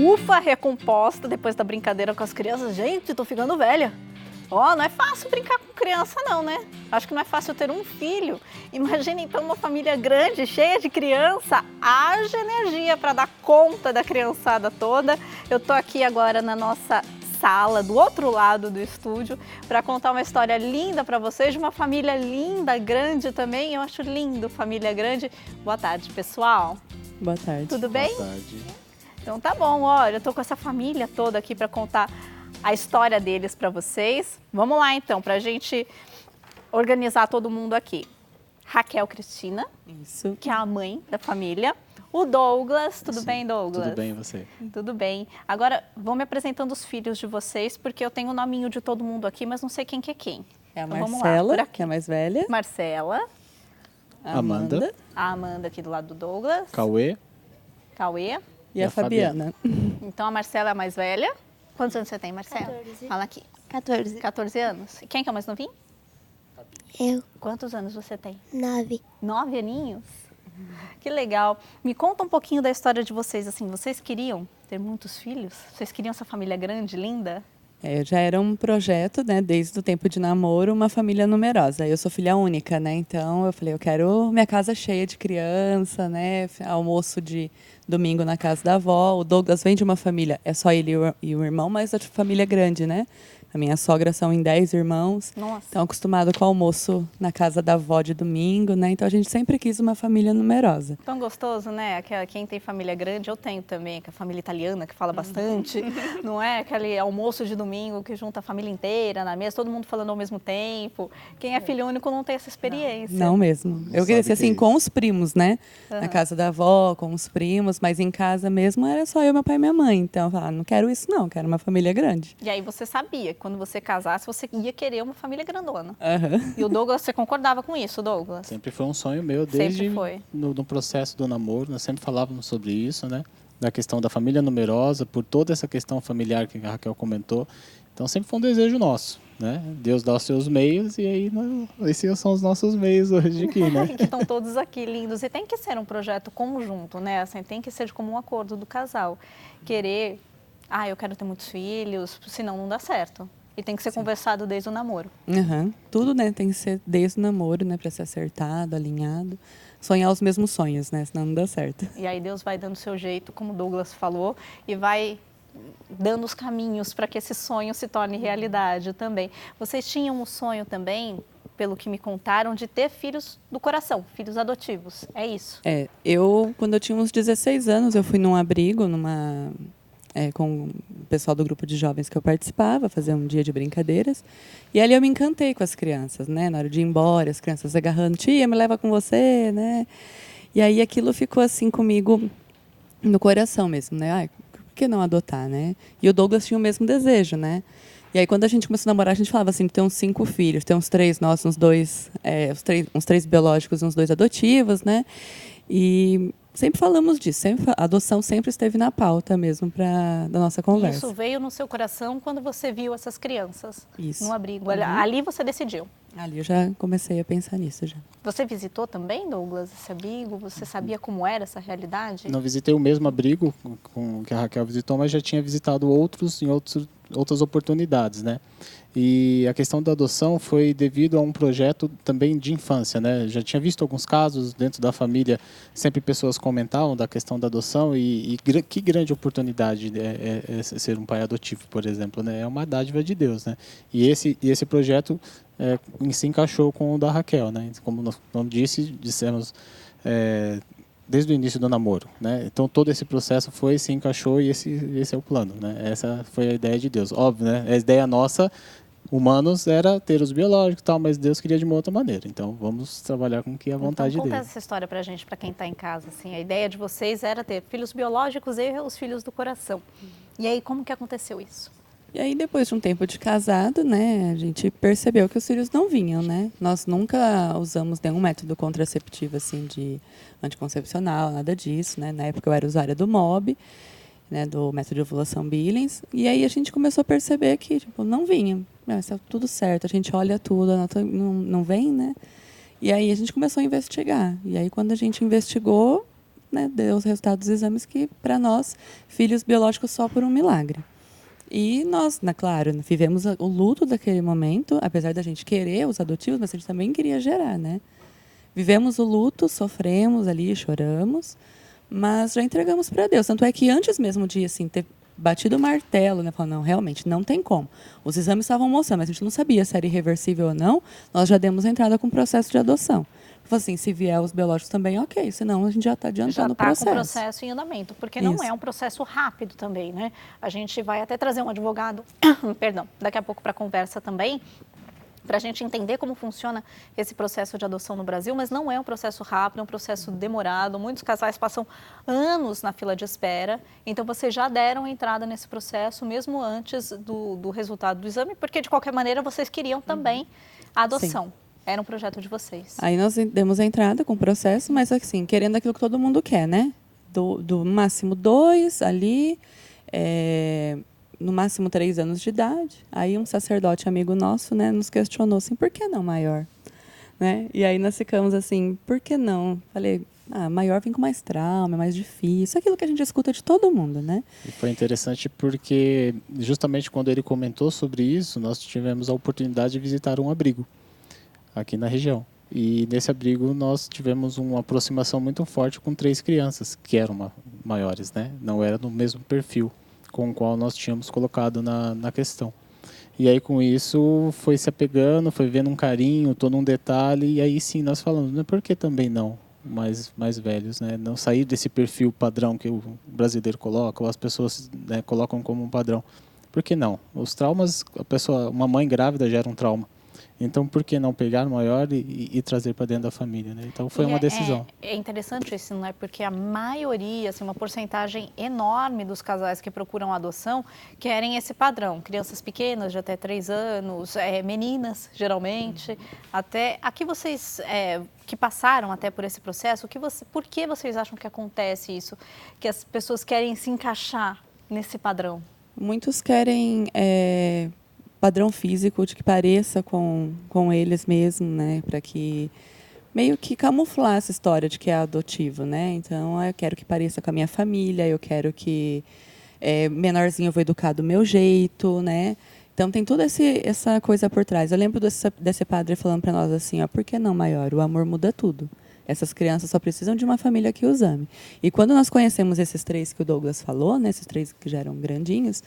ufa, recomposta depois da brincadeira com as crianças. Gente, tô ficando velha. Ó, não é fácil brincar com criança não, né? Acho que não é fácil ter um filho. Imagina então uma família grande, cheia de criança, haja energia para dar conta da criançada toda. Eu tô aqui agora na nossa sala, do outro lado do estúdio, para contar uma história linda para vocês, de uma família linda, grande também. Eu acho lindo família grande. Boa tarde, pessoal. Boa tarde. Tudo bem? Boa tarde. Então tá bom, olha, eu tô com essa família toda aqui para contar a história deles para vocês. Vamos lá então, para a gente organizar todo mundo aqui. Raquel Cristina, Isso. que é a mãe da família. O Douglas, tudo bem, Douglas? Tudo bem, e você? Tudo bem. Agora, vão me apresentando os filhos de vocês, porque eu tenho o nominho de todo mundo aqui, mas não sei quem que é quem. É a Então, vamos lá, Marcela, por aqui. que é a mais velha. Marcela, A Amanda. a Amanda aqui do lado do Douglas, Cauê. Cauê. E a Fabiana. Então, a Marcela é a mais velha. Quantos anos você tem, Marcela? 14. Fala aqui. 14. 14 anos. E quem que é o mais novinho? Eu, Quantos anos você tem? 9. 9 aninhos? Que legal. Me conta um pouquinho da história de vocês. Assim, vocês queriam ter muitos filhos? Vocês queriam essa família grande, linda? Já era um projeto, né, desde o tempo de namoro, uma família numerosa. Eu sou filha única, né, então eu falei, eu quero minha casa cheia de criança, né, almoço de domingo na casa da avó. O Douglas vem de uma família, é só ele e o irmão, mas a família grande, né? A minha sogra são em 10 irmãos. Nossa. Então, acostumado com o almoço na casa da avó de domingo, né? Então, a gente sempre quis uma família numerosa. Tão gostoso, né? Quem tem família grande, eu tenho também, que é a família italiana, que fala bastante, não é? Aquele almoço de domingo que junta a família inteira na mesa, todo mundo falando ao mesmo tempo. Quem é filho único não tem essa experiência. Não mesmo. Eu sabe cresci que é assim isso. com os primos, né? Aham. Na casa da avó, com os primos, mas em casa mesmo era só eu, meu pai e minha mãe. Então, eu falava, não quero isso não, quero uma família grande. E aí você sabia que quando você casasse, você ia querer uma família grandona. Aham. E o Douglas, você concordava com isso, Douglas? Sempre foi um sonho meu, Sempre desde foi. no processo do namoro, nós sempre falávamos sobre isso, né? Da questão da família numerosa, por toda essa questão familiar que a Raquel comentou. Então sempre foi um desejo nosso, né? Deus dá os seus meios e aí esses são os nossos meios hoje aqui, né? Que estão todos aqui lindos. E tem que ser um projeto conjunto, né? Assim, tem que ser de comum acordo do casal. Querer, eu quero ter muitos filhos, senão não dá certo. E tem que ser conversado desde o namoro. Aham. Tudo, né, tem que ser desde o namoro, né, para ser acertado, alinhado. Sonhar os mesmos sonhos, né, senão não dá certo. E aí Deus vai dando o seu jeito, como o Douglas falou, e vai dando os caminhos para que esse sonho se torne realidade também. Vocês tinham um sonho também, pelo que me contaram, de ter filhos do coração, filhos adotivos. É isso? Quando eu tinha uns 16 anos, eu fui num abrigo, com o pessoal do grupo de jovens que eu participava, fazer um dia de brincadeiras. E ali eu me encantei com as crianças, né? Na hora de ir embora, as crianças agarrando, tia, me leva com você, né? E aí aquilo ficou assim comigo no coração mesmo, né? Ai, por que não adotar, né? E o Douglas tinha o mesmo desejo, né? E aí quando a gente começou a namorar, a gente falava assim, tem uns 5 filhos, tem uns 3 nossos, uns 3 biológicos e uns 2 adotivos, né? E sempre falamos disso, a adoção sempre esteve na pauta mesmo da nossa conversa. Isso veio no seu coração quando você viu essas crianças Isso. no abrigo. Uhum. Ali você decidiu. Ali eu já comecei a pensar nisso já. Você visitou também, Douglas, esse abrigo? Você sabia como era essa realidade? Não visitei o mesmo abrigo com que a Raquel visitou, mas já tinha visitado outros em outras oportunidades, né? E a questão da adoção foi devido a um projeto também de infância, né? Já tinha visto alguns casos dentro da família, sempre pessoas comentavam da questão da adoção e que grande oportunidade é ser um pai adotivo, por exemplo, né? É uma dádiva de Deus, né? E esse projeto se encaixou com o da Raquel, né? Como nós dissemos desde o início do namoro, né? Então todo esse processo se encaixou e esse é o plano, né? Essa foi a ideia de Deus, óbvio, né? A ideia nossa, humanos, era ter os biológicos e tal, mas Deus queria de uma outra maneira. Então vamos trabalhar com que a vontade então, conta dele. essa história pra gente, pra quem está em casa. Assim, a ideia de vocês era ter filhos biológicos e os filhos do coração. E aí, como que aconteceu isso? E aí, depois de um tempo de casado, né, a gente percebeu que os filhos não vinham, né? Nós nunca usamos nenhum método contraceptivo, assim, de anticoncepcional, nada disso, né? Na época eu era usuária do MOB, né, do método de ovulação Billings. E aí a gente começou a perceber que, tipo, não vinha. Está tudo certo, a gente olha tudo, não vem, né? E aí a gente começou a investigar. E aí, quando a gente investigou, né, deu os resultados dos exames que, para nós, filhos biológicos só por um milagre. E nós, claro, vivemos o luto daquele momento, apesar da gente querer os adotivos, mas a gente também queria gerar, né? Vivemos o luto, sofremos ali, choramos, mas já entregamos para Deus. Tanto é que antes mesmo de assim, ter batido o martelo, né, falando, não, realmente, não tem como. Os exames estavam mostrando, mas a gente não sabia se era irreversível ou não, nós já demos entrada com o processo de adoção. Falei assim, se vier os biológicos também, ok, senão a gente já está adiantando o processo. Já está com o processo em andamento, porque não Isso. é um processo rápido também, né? A gente vai até trazer um advogado, perdão, daqui a pouco para a conversa também, para a gente entender como funciona esse processo de adoção no Brasil, mas não é um processo rápido, é um processo demorado. Muitos casais passam anos na fila de espera, então vocês já deram entrada nesse processo mesmo antes do resultado do exame, porque de qualquer maneira vocês queriam também a adoção. Sim. Era um projeto de vocês. Aí nós demos a entrada com o processo, mas assim, querendo aquilo que todo mundo quer, né? Do máximo 2 ali, no máximo 3 anos de idade. Aí um sacerdote amigo nosso, né, nos questionou assim, por que não maior? Né? E aí nós ficamos assim, por que não? Falei, maior vem com mais trauma, é mais difícil. Aquilo que a gente escuta de todo mundo, né? E foi interessante porque justamente quando ele comentou sobre isso, nós tivemos a oportunidade de visitar um abrigo aqui na região. E nesse abrigo nós tivemos uma aproximação muito forte com 3 crianças, que eram maiores, né? Não era no mesmo perfil com o qual nós tínhamos colocado na questão. E aí com isso foi se apegando, foi vendo um carinho, todo um detalhe, e aí sim nós falamos, né, por que também não mais velhos, né? Não sair desse perfil padrão que o brasileiro coloca, ou as pessoas, né, colocam como um padrão. Por que não? Os traumas, uma mãe grávida gera um trauma. Então, por que não pegar maior e trazer para dentro da família, né? Então, foi uma decisão. É interessante isso, não é? Porque a maioria, assim, uma porcentagem enorme dos casais que procuram adoção querem esse padrão. Crianças pequenas, de até 3 anos, meninas, geralmente. Até aqui vocês que passaram até por esse processo, por que vocês acham que acontece isso? Que as pessoas querem se encaixar nesse padrão? Muitos querem padrão físico, de que pareça com eles mesmo, né? Para que meio que camuflar essa história de que é adotivo, né? Então, eu quero que pareça com a minha família, eu quero que menorzinho eu vou educar do meu jeito, né? Então, tem toda essa coisa por trás. Eu lembro desse padre falando para nós assim, ó, por que não maior? O amor muda tudo. Essas crianças só precisam de uma família que os ame. E quando nós conhecemos esses 3 que o Douglas falou, né? Esses 3 que já eram grandinhos,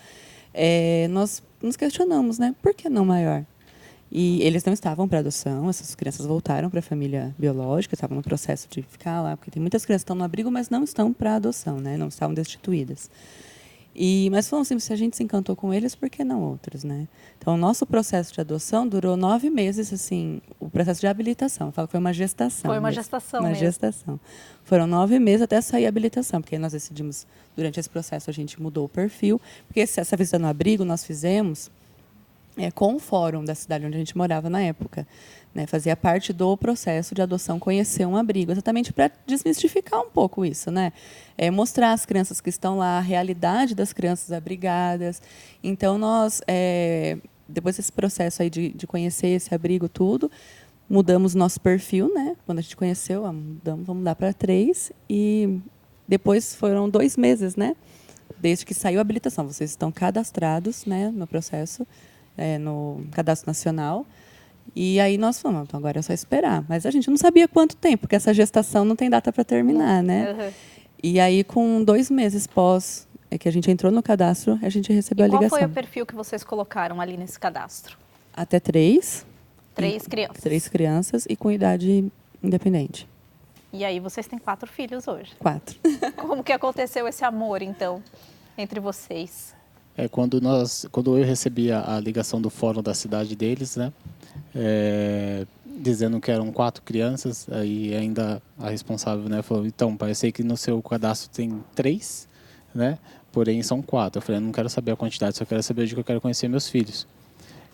nós nos questionamos, né? Por que não maior? E eles não estavam para adoção, essas crianças voltaram para a família biológica, estavam no processo de ficar lá, porque tem muitas crianças que estão no abrigo, mas não estão para adoção, né? Não estavam destituídas. Mas falamos assim, se a gente se encantou com eles, por que não outros, né? Então, o nosso processo de adoção durou 9 meses, assim, o processo de habilitação. Eu falo que foi uma gestação. Foi uma gestação mesmo. Uma gestação. Foram 9 meses até sair a habilitação, porque nós decidimos, durante esse processo, a gente mudou o perfil, porque essa visita no abrigo nós fizemos com o fórum da cidade onde a gente morava na época. Né, fazia parte do processo de adoção conhecer um abrigo, exatamente para desmistificar um pouco isso, né? Mostrar às crianças que estão lá a realidade das crianças abrigadas. Então, nós, depois desse processo aí de conhecer esse abrigo tudo, mudamos nosso perfil, né? Quando a gente conheceu, vamos mudar para 3, e depois foram 2 meses, né? Desde que saiu a habilitação. Vocês estão cadastrados, né, no processo, no Cadastro Nacional. E aí nós falamos, então agora é só esperar. Mas a gente não sabia quanto tempo, porque essa gestação não tem data para terminar, né? Uhum. E aí, com 2 meses pós que a gente entrou no cadastro, a gente recebeu a ligação. Qual foi o perfil que vocês colocaram ali nesse cadastro? Até 3. 3 crianças. 3 crianças e com idade independente. E aí vocês têm 4 filhos hoje. 4. Como que aconteceu esse amor, então, entre vocês? Quando eu recebi a ligação do fórum da cidade deles, né? Dizendo que eram 4 crianças, aí ainda a responsável, né, falou, então, pai, eu sei que no seu cadastro tem 3, né, porém são 4. Eu falei, eu não quero saber a quantidade, só quero saber de que eu quero conhecer meus filhos.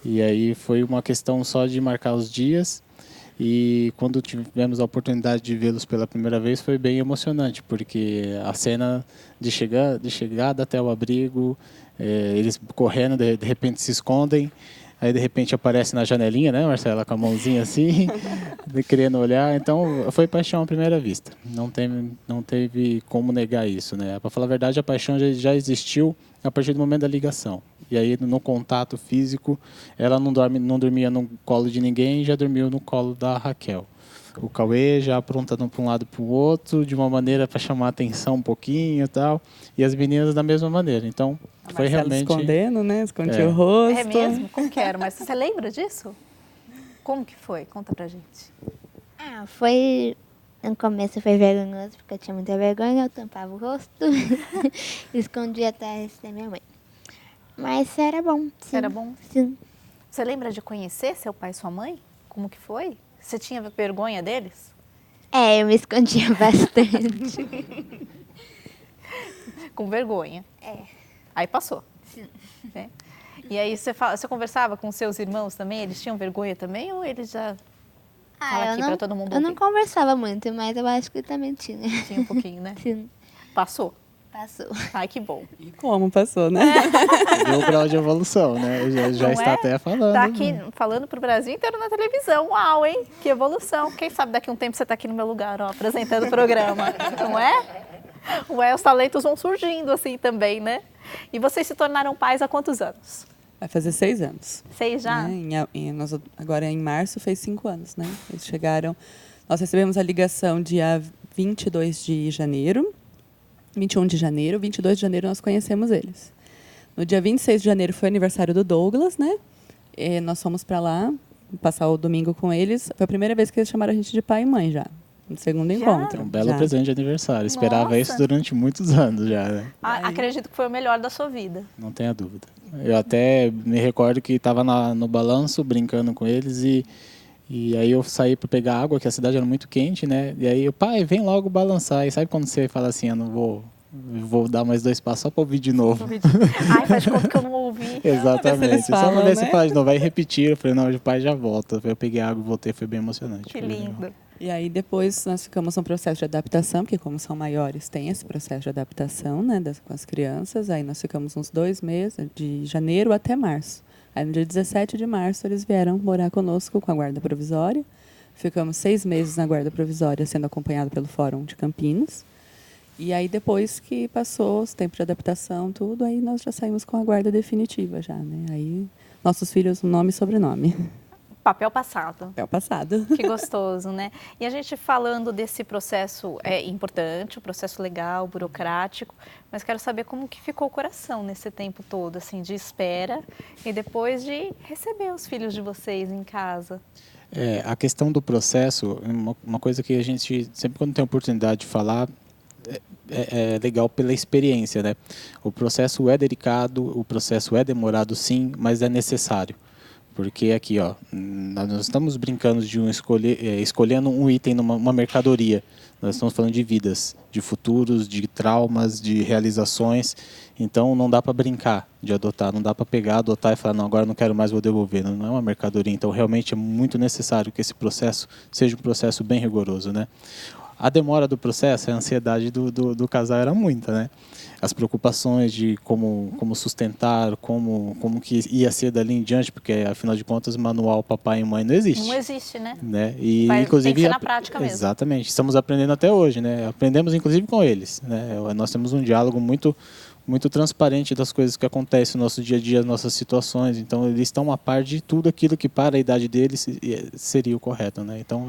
E aí foi uma questão só de marcar os dias, e quando tivemos a oportunidade de vê-los pela primeira vez foi bem emocionante, porque a cena de chegada até o abrigo, eles correndo, de repente se escondem, Aí, de repente, aparece na janelinha, né, Marcela, com a mãozinha assim, querendo olhar. Então, foi paixão à primeira vista. Não teve como negar isso, né? Para falar a verdade, a paixão já existiu a partir do momento da ligação. E aí, no contato físico, ela não dormia no colo de ninguém, já dormiu no colo da Raquel. O Cauê já aprontando para um lado e para o outro, de uma maneira para chamar a atenção um pouquinho e tal. E as meninas da mesma maneira. Então, foi realmente... escondendo, né? Escondia o rosto. É mesmo? Como que era? Mas você lembra disso? Como que foi? Conta pra gente. Foi... No começo foi vergonhoso, porque eu tinha muita vergonha, eu tampava o rosto, escondia atrás da minha mãe. Mas era bom, sim. Era bom? Sim. Você lembra de conhecer seu pai e sua mãe? Como que foi? Você tinha vergonha deles? Eu me escondia bastante. Com vergonha? Aí passou? Sim. Né? E aí você conversava com seus irmãos também? Eles tinham vergonha também ou eles já... Fala aqui pra todo mundo eu não ouvir. conversava muito, mas eu acho que também tinha. Tinha um pouquinho, né? Sim. Passou? Passou. Ai, que bom. E como passou, né? Deu o grau de evolução, né? Já Não está é? até falando. Tá aqui falando pro Brasil inteiro na televisão. Uau, hein? Que evolução. Quem sabe daqui a um tempo você tá aqui no meu lugar, ó, apresentando o programa. Não é? Ué, os talentos vão surgindo assim também, né? E vocês se tornaram pais há quantos anos? Vai fazer 6 anos. 6 já? Né? Agora em março fez 5 anos, né? Eles chegaram... Nós recebemos a ligação dia 22 de janeiro, 21 de janeiro, 22 de janeiro nós conhecemos eles. No dia 26 de janeiro foi o aniversário do Douglas, né? E nós fomos para lá passar o domingo com eles. Foi a primeira vez que eles chamaram a gente de pai e mãe já. No segundo encontro. Um belo já. presente de aniversário. Esperava Nossa. isso durante muitos anos já, né? Acredito que foi o melhor da sua vida. Não tenha dúvida. Eu até me recordo que estava no balanço, brincando com eles, e aí eu saí para pegar água, que a cidade era muito quente, né? E aí o pai, vem logo balançar. E sabe quando você fala assim, eu não vou dar mais 2 passos só para ouvir de novo. Ai, faz de conta que eu não ouvi. Exatamente. Só falam, para ver se né? fala de novo. Aí repetir, eu falei, não, o pai já volta. Eu peguei água e voltei, foi bem emocionante. Que foi legal. lindo. E aí depois nós ficamos num processo de adaptação, porque como são maiores, tem esse processo de adaptação, né, com as crianças. Aí nós ficamos uns 2 meses, de janeiro até março. Aí no dia 17 de março eles vieram morar conosco com a guarda provisória. Ficamos 6 meses na guarda provisória, sendo acompanhado pelo Fórum de Campinas. E aí depois que passou os tempos de adaptação, tudo, aí nós já saímos com a guarda definitiva já, né? Aí nossos filhos, nome e sobrenome. Papel passado. É o passado. Que gostoso, né? E a gente falando desse processo importante, o processo legal, burocrático, mas quero saber como que ficou o coração nesse tempo todo, assim, de espera e depois de receber os filhos de vocês em casa. A questão do processo, uma coisa que a gente, sempre quando tem a oportunidade de falar, é legal pela experiência, né? O processo é delicado, o processo é demorado sim, mas é necessário. Porque aqui, ó, nós estamos brincando de escolhendo um item numa mercadoria. Nós estamos falando de vidas, de futuros, de traumas, de realizações. Então, não dá para brincar de adotar, não dá para pegar, adotar e falar, não, agora não quero mais, vou devolver. Não é uma mercadoria. Então, realmente é muito necessário que esse processo seja um processo bem rigoroso, né? A demora do processo, a ansiedade do casal era muita, né? As preocupações de como sustentar, como que ia ser dali em diante, porque afinal de contas manual papai e mãe não existe. Não existe, né? E inclusive tem que ser na prática mesmo. Exatamente. Estamos aprendendo até hoje, né? Aprendemos inclusive com eles, né? Nós temos um diálogo muito transparente das coisas que acontecem no nosso dia a dia, nossas situações. Então eles estão a par de tudo aquilo que para a idade deles seria o correto, né? Então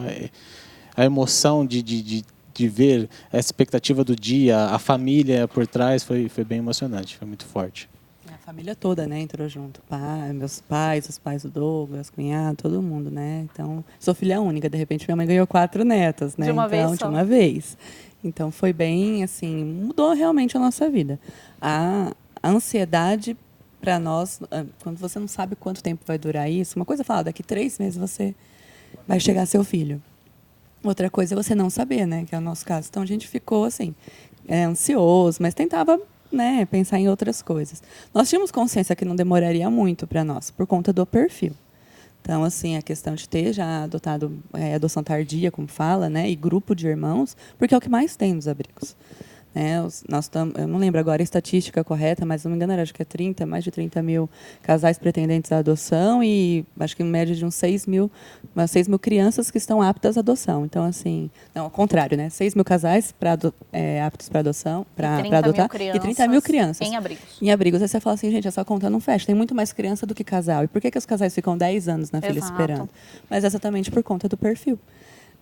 a emoção de ver a expectativa do dia, a família por trás, foi bem emocionante, foi muito forte. A família toda, né, entrou junto. Meus pais, os pais do Douglas, cunhado, todo mundo, né? Então, sou filha única, de repente minha mãe ganhou 4 netas, né? De uma vez só. De uma vez. Então, foi bem, assim, mudou realmente a nossa vida. A ansiedade para nós, quando você não sabe quanto tempo vai durar isso, uma coisa é falar, daqui 3 meses você vai chegar seu filho. Outra coisa é você não saber, né? Que é o nosso caso. Então, a gente ficou, assim, ansioso, mas tentava, né, pensar em outras coisas. Nós tínhamos consciência que não demoraria muito para nós, por conta do perfil. Então, assim, a questão de ter já adotado adoção tardia, como fala, né? E grupo de irmãos, porque é o que mais tem nos abrigos. né? Eu não lembro agora a estatística correta, mas não me engano, acho que é mais de 30 mil casais pretendentes à adoção e acho que em média de uns 6 mil crianças que estão aptas à adoção. Então, assim, não, ao contrário, né? 6 mil casais aptos para adoção, para adotar, e 30 mil crianças. Em abrigos. Em abrigos. Aí você fala assim, gente, essa conta não fecha, tem muito mais criança do que casal. E por que os casais ficam 10 anos na fila Exato. esperando? Mas exatamente por conta do perfil.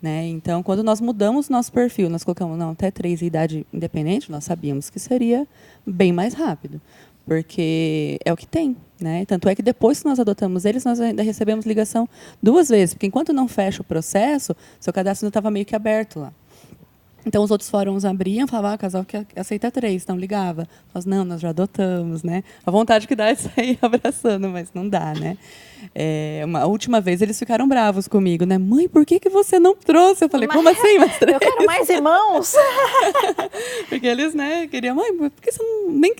Né? Então, quando nós mudamos nosso perfil, nós colocamos até 3 em idade independente, nós sabíamos que seria bem mais rápido, porque é o que tem. Né? Tanto é que depois que nós adotamos eles, nós ainda recebemos ligação 2 vezes, porque enquanto não fecha o processo, seu cadastro ainda estava meio que aberto lá. Então, os outros fóruns abriam, falavam, casal que aceita 3, não ligava. Nós, não, nós já adotamos, né? A vontade que dá é sair abraçando, mas não dá, né? A última vez, eles ficaram bravos comigo, né? Mãe, por que você não trouxe? Eu falei, como assim? Mas eu quero mais irmãos. Porque eles, né, queriam, mãe, por que você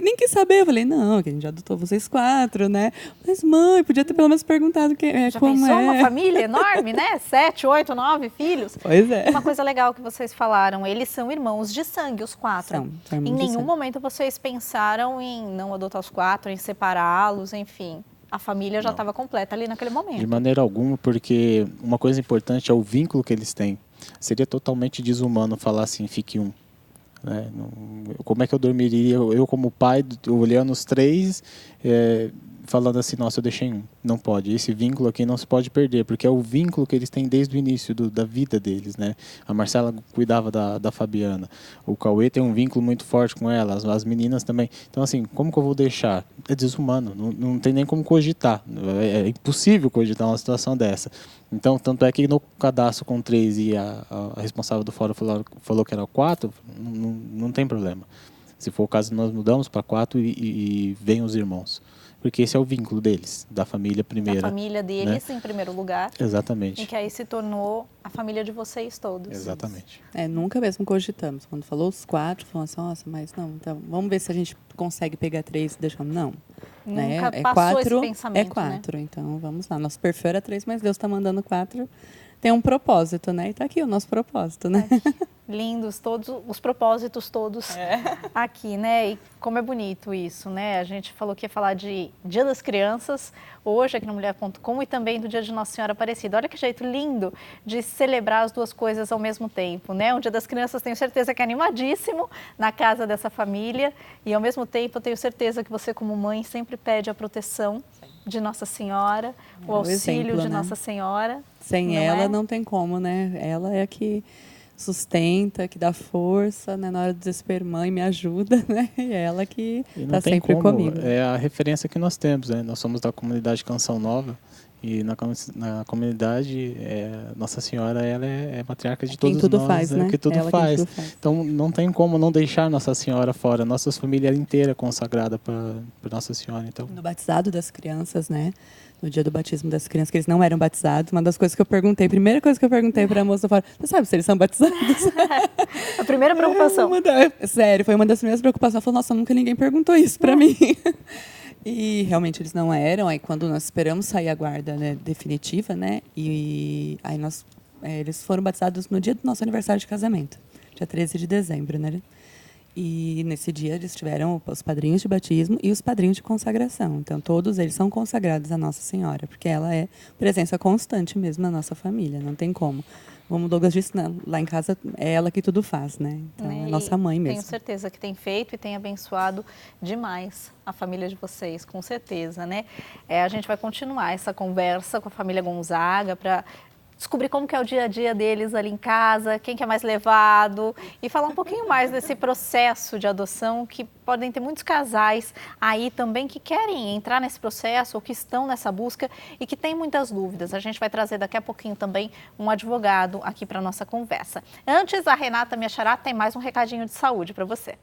nem quis saber? Eu falei, não, que a gente já adotou vocês 4, né? Mas, mãe, podia ter pelo menos perguntado Já como pensou é. uma família enorme, né? 7, 8, 9 filhos. Pois é. Uma coisa legal que vocês falaram, eles são irmãos de sangue, os 4. São irmãos em de nenhum sangue. momento vocês pensaram em não adotar os 4, em separá-los, enfim. A família já estava completa ali naquele momento. De maneira alguma, porque uma coisa importante é o vínculo que eles têm. Seria totalmente desumano falar assim, fique um. Né? Como é que eu dormiria, eu como pai, olhando os 3, falando assim, nossa, eu deixei um. Não pode. Esse vínculo aqui não se pode perder, porque é o vínculo que eles têm desde o início da vida deles. Né? A Marcela cuidava da Fabiana. O Cauê tem um vínculo muito forte com ela, as meninas também. Então, assim, como que eu vou deixar? É desumano, não tem nem como cogitar. É impossível cogitar uma situação dessa. Então, tanto é que no cadastro com 3 e a responsável do fórum falou que era 4, não tem problema. Se for o caso, nós mudamos para 4 e vem os irmãos. Porque esse é o vínculo deles, da família primeira. Da família deles, né? em primeiro lugar. Exatamente. E que aí se tornou a família de vocês todos. Exatamente. Nunca mesmo cogitamos. Quando falou os 4, falamos assim, nossa, mas não, então vamos ver se a gente consegue pegar 3 e deixar. Não. Nunca né? passou 4, esse pensamento, é 4, né? Então vamos lá. Nosso perfil era 3, mas Deus está mandando 4. Tem um propósito, né? E está aqui o nosso propósito, né? Lindos, todos os propósitos todos aqui, né? E como é bonito isso, né? A gente falou que ia falar de Dia das Crianças, hoje aqui no Mulher.com, e também do Dia de Nossa Senhora Aparecida. Olha que jeito lindo de celebrar as duas coisas ao mesmo tempo, né? O Dia das Crianças, tenho certeza que é animadíssimo na casa dessa família, e ao mesmo tempo eu tenho certeza que você, como mãe, sempre pede a proteção de Nossa Senhora, o auxílio exemplo, de né? Nossa Senhora. Sem ela não tem como, né? Ela é a que sustenta, que dá força, né? Na hora do desespero, mãe, me ajuda, né? E é ela que está sempre comigo. É a referência que nós temos, né? Nós somos da comunidade Canção Nova e na comunidade Nossa Senhora, ela é matriarca de todos tudo nós, faz, né? Que tudo ela faz. Tudo faz. Então não tem como não deixar Nossa Senhora fora. Nossa família inteira consagrada para Nossa Senhora. Então. No batizado das crianças, né? No dia do batismo das crianças, que eles não eram batizados, uma das coisas que eu perguntei, a primeira coisa que eu perguntei para a moça, eu falei, você sabe se eles são batizados? A primeira preocupação. Sério, foi uma das primeiras preocupações. Ela falou, nossa, nunca ninguém perguntou isso para mim. E realmente eles não eram. Aí quando nós esperamos sair a guarda, né, definitiva, né? E aí eles foram batizados no dia do nosso aniversário de casamento, dia 13 de dezembro, né? E nesse dia eles tiveram os padrinhos de batismo e os padrinhos de consagração. Então todos eles são consagrados a Nossa Senhora, porque ela é presença constante mesmo na nossa família, não tem como. Como o Douglas disse, não, lá em casa é ela que tudo faz, né? Então é nossa mãe mesmo. Tenho certeza que tem feito e tem abençoado demais a família de vocês, com certeza, né? A gente vai continuar essa conversa com a família Gonzaga para descobrir como que é o dia a dia deles ali em casa, quem que é mais levado, e falar um pouquinho mais desse processo de adoção, que podem ter muitos casais aí também que querem entrar nesse processo ou que estão nessa busca e que têm muitas dúvidas. A gente vai trazer daqui a pouquinho também um advogado aqui para a nossa conversa. Antes, a Renata, minha xará, tem mais um recadinho de saúde para você.